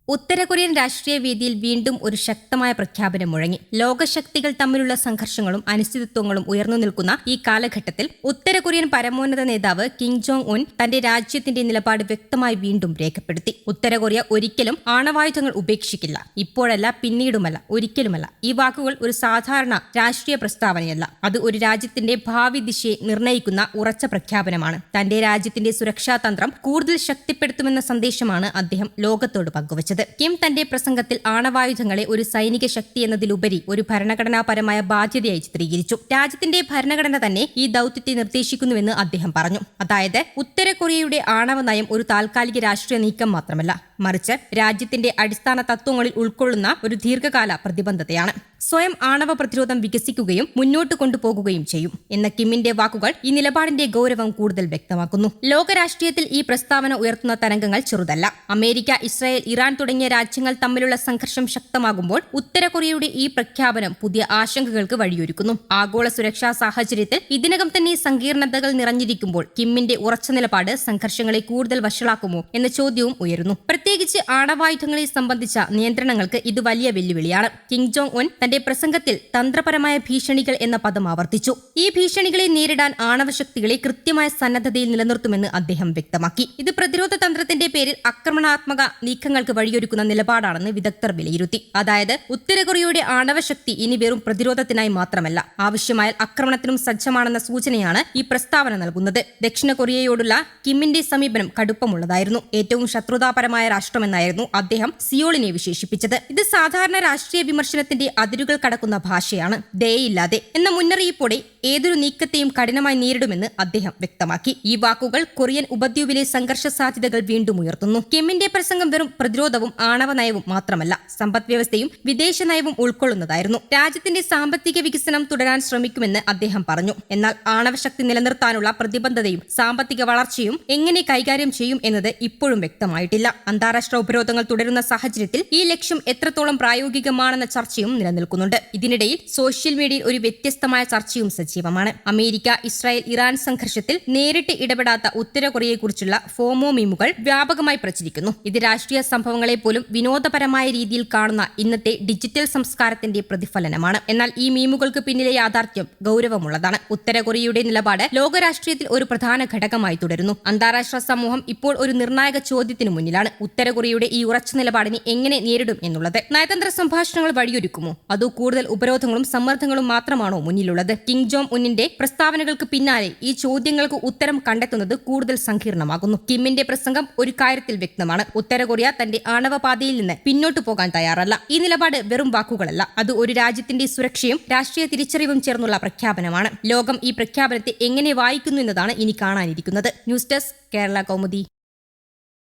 ഉത്തര Korean രാഷ്ട്രീയ വേദിയിൽ വീണ്ടും ഒരു ശക്തമായ പ്രഖ്യാപനം മുഴങ്ങി. ലോകശക്തികൾ തമ്മിലുള്ള സംഘർഷങ്ങളും അനിശ്ചിതത്വങ്ങളും ഉയർന്നു നിൽക്കുന്ന ഈ കാലഘട്ടത്തിൽ ഉത്തര കൊറിയൻ പരമോന്നത നേതാവ് കിം ജോങ് ഉൻ തന്റെ രാജ്യത്തിന്റെ നിലപാട് വ്യക്തമായി വീണ്ടും രേഖപ്പെടുത്തി. ഉത്തര കൊറിയ ഒരിക്കലും ആണവായുധങ്ങൾ ഉപേക്ഷിക്കില്ല, ഇപ്പോഴല്ല പിന്നീടുമല്ല, ഒരിക്കലുമല്ല. ഈ വാക്കുകൾ ഒരു സാധാരണ രാഷ്ട്രീയ പ്രസ്താവനയല്ല, അത് ഒരു രാജ്യത്തിന്റെ ഭാവി ദിശയെ നിർണ്ണയിക്കുന്ന ഉറച്ച പ്രഖ്യാപനമാണ്. തന്റെ രാജ്യത്തിന്റെ സുരക്ഷാ തന്ത്രം കൂടുതൽ ശക്തിപ്പെടുത്തുമെന്ന സന്ദേശമാണ് അദ്ദേഹം ലോകത്തോട് പങ്കുവച്ചത്. കിം തന്റെ പ്രസംഗത്തിൽ ആണവായുധങ്ങളെ ഒരു സൈനിക ശക്തി എന്നതിലുപരി ഒരു ഭരണഘടനാപരമായ ബാധ്യതയായി ചിത്രീകരിച്ചു. രാജ്യത്തിന്റെ ഭരണഘടന തന്നെ ഈ ദൌത്യത്തെ നിർദ്ദേശിക്കുന്നുവെന്ന് അദ്ദേഹം പറഞ്ഞു. അതായത് ഉത്തര കൊറിയയുടെ ആണവ നയം ഒരു താൽക്കാലിക രാഷ്ട്രീയ നീക്കം മാത്രമല്ല, മറിച്ച് രാജ്യത്തിന്റെ അടിസ്ഥാന തത്വങ്ങളിൽ ഉൾക്കൊള്ളുന്ന ഒരു ദീർഘകാല പ്രതിബദ്ധതയാണ്. സ്വയം ആണവ പ്രതിരോധം വികസിക്കുകയും മുന്നോട്ട് കൊണ്ടുപോകുകയും ചെയ്യും എന്ന കിമ്മിന്റെ വാക്കുകൾ ഈ നിലപാടിന്റെ ഗൗരവം കൂടുതൽ വ്യക്തമാക്കുന്നു. ലോകരാഷ്ട്രീയത്തിൽ ഈ പ്രസ്താവന ഉയർത്തുന്ന തരംഗങ്ങൾ ചെറുതല്ല. അമേരിക്ക, ഇസ്രായേൽ, ഇറാൻ തുടങ്ങിയ രാജ്യങ്ങൾ തമ്മിലുള്ള സംഘർഷം ശക്തമാകുമ്പോൾ ഉത്തര കൊറിയയുടെ ഈ പ്രഖ്യാപനം പുതിയ ആശങ്കകൾക്ക് വഴിയൊരുക്കുന്നു. ആഗോള സുരക്ഷാ സാഹചര്യത്തിൽ ഇതിനകം തന്നെ സങ്കീർണതകൾ നിറഞ്ഞിരിക്കുമ്പോൾ കിമ്മിന്റെ ഉറച്ച നിലപാട് സംഘർഷങ്ങളെ കൂടുതൽ വഷളാക്കുമോ എന്ന ചോദ്യവും ഉയരുന്നു. പ്രത്യേകിച്ച് ആണവായുധങ്ങളെ സംബന്ധിച്ച നിയന്ത്രണങ്ങൾക്ക് ഇത് വലിയ വെല്ലുവിളിയാണ്. കിം ജോങ് ഉൻ തന്റെ പ്രസംഗത്തിൽ തന്ത്രപരമായ ഭീഷണികൾ എന്ന പദം ആവർത്തിച്ചു. ഈ ഭീഷണികളെ നേരിടാൻ ആണവശക്തികളെ കൃത്യമായ സന്നദ്ധതയിൽ നിലനിർത്തുമെന്ന് അദ്ദേഹം വ്യക്തമാക്കി. ഇത് പ്രതിരോധ തന്ത്രത്തിന്റെ പേരിൽ ആക്രമണാത്മക നീക്കങ്ങൾക്ക് വഴിയൊരുക്കുന്ന നിലപാടാണെന്ന് വിദഗ്ധർ വിലയിരുത്തി. അതായത് ഉത്തര കൊറിയയുടെ ആണവശക്തി ഇനി വെറും പ്രതിരോധത്തിനായി മാത്രമല്ല, ആവശ്യമായാൽ ആക്രമണത്തിനും സജ്ജമാണെന്ന സൂചനയാണ് ഈ പ്രസ്താവന നൽകുന്നത്. ദക്ഷിണ കൊറിയയോടുള്ള കിമ്മിന്റെ സമീപനം കടുപ്പമുള്ളതായിരുന്നു. ഏറ്റവും ശത്രുതാപരമായ രാഷ്ട്രമെന്നായിരുന്നു അദ്ദേഹം സിയോളിനെ വിശേഷിപ്പിച്ചത്. ഇത് സാധാരണ രാഷ്ട്രീയ വിമർശനത്തിന്റെ അതിരുകൾ കടക്കുന്ന ഭാഷയാണ്. ദയയില്ലാതെ എന്ന മുന്നറിയിപ്പോടെ ഏതൊരു നീക്കത്തെയും കഠിനമായി നേരിടുമെന്ന് അദ്ദേഹം വ്യക്തമാക്കി. ഈ വാക്കുകൾ കൊറിയൻ ഉപദ്വീപിലെ സംഘർഷ സാധ്യതകൾ വീണ്ടും ഉയർത്തുന്നു. കിമ്മിന്റെ പ്രസംഗം വെറും പ്രതിരോധവും ആണവ നയവും മാത്രമല്ല, സമ്പദ് വ്യവസ്ഥയും വിദേശ നയവും ഉൾക്കൊള്ളുന്നതായിരുന്നു. രാജ്യത്തിന്റെ സാമ്പത്തിക വികസനം തുടരാൻ ശ്രമിക്കുമെന്ന് അദ്ദേഹം പറഞ്ഞു. എന്നാൽ ആണവശക്തി നിലനിർത്താനുള്ള പ്രതിബദ്ധതയും സാമ്പത്തിക വളർച്ചയും എങ്ങനെ കൈകാര്യം ചെയ്യും എന്നത് ഇപ്പോഴും വ്യക്തമായിട്ടില്ല. അന്താരാഷ്ട്ര ഉപരോധങ്ങൾ തുടരുന്ന സാഹചര്യത്തിൽ ഈ ലക്ഷ്യം എത്രത്തോളം പ്രായോഗികമാണെന്ന ചർച്ചയും നിലനിൽക്കുന്നുണ്ട്. ഇതിനിടയിൽ സോഷ്യൽ മീഡിയയിൽ ഒരു വ്യത്യസ്തമായ ചർച്ചയും സജീവമാണ്. അമേരിക്ക, ഇസ്രായേൽ, ഇറാൻ സംഘർഷത്തിൽ നേരിട്ട് ഇടപെടാത്ത ഉത്തര കൊറിയയെക്കുറിച്ചുള്ള ഫോമോ മീമുകൾ വ്യാപകമായി പ്രചരിക്കുന്നു. ഇത് രാഷ്ട്രീയ സംഭവങ്ങളെ പോലും വിനോദപരമായ രീതിയിൽ കാണുന്ന ഇന്നത്തെ ഡിജിറ്റൽ സംസ്കാരത്തിന്റെ പ്രതിഫലനമാണ്. എന്നാൽ ഈ മീമുകൾക്ക് പിന്നിലെ യാഥാർത്ഥ്യം ഗൗരവമുള്ളതാണ്. ഉത്തര കൊറിയയുടെ നിലപാട് ലോകരാഷ്ട്രീയത്തിൽ ഒരു പ്രധാന ഘടകമായി തുടരുന്നു. അന്താരാഷ്ട്ര സമൂഹം ഇപ്പോൾ ഒരു നിർണായക ചോദ്യത്തിന് മുന്നിലാണ്. ഉത്തര കൊറിയയുടെ ഈ ഉറച്ച നിലപാടിനെ എങ്ങനെ നേരിടും എന്നുള്ളത്. നയതന്ത്ര സംഭാഷണങ്ങൾ വഴിയൊരുക്കുമോ, അതോ കൂടുതൽ ഉപരോധങ്ങളും സമ്മർദ്ദങ്ങളും മാത്രമാണോ മുന്നിലുള്ളത്? കിം ജോങ് ഉന്നിന്റെ പ്രസ്താവനകൾക്ക് പിന്നാലെ ഈ ചോദ്യങ്ങൾക്ക് ഉത്തരം കണ്ടെത്തുന്നത് കൂടുതൽ സങ്കീർണമാകുന്നു. കിമ്മിന്റെ പ്രസംഗം ഒരു കാര്യത്തിൽ വ്യക്തമാണ്: ഉത്തര കൊറിയ തന്റെ ആണവപാതയിൽ നിന്ന് പിന്നോട്ടു പോകാൻ തയ്യാറല്ല. ഈ നിലപാട് വെറും വാക്കുകളല്ല, അത് ഒരു രാജ്യത്തിന്റെ സുരക്ഷയും രാഷ്ട്രീയ തിരിച്ചറിവും ചേർന്നുള്ള പ്രഖ്യാപനമാണ്. ലോകം ഈ പ്രഖ്യാപനത്തെ എങ്ങനെ വായിക്കുന്നു എന്നതാണ് ഇനി കാണാനിരിക്കുന്നത്. News desk, Kerala Kaumudi.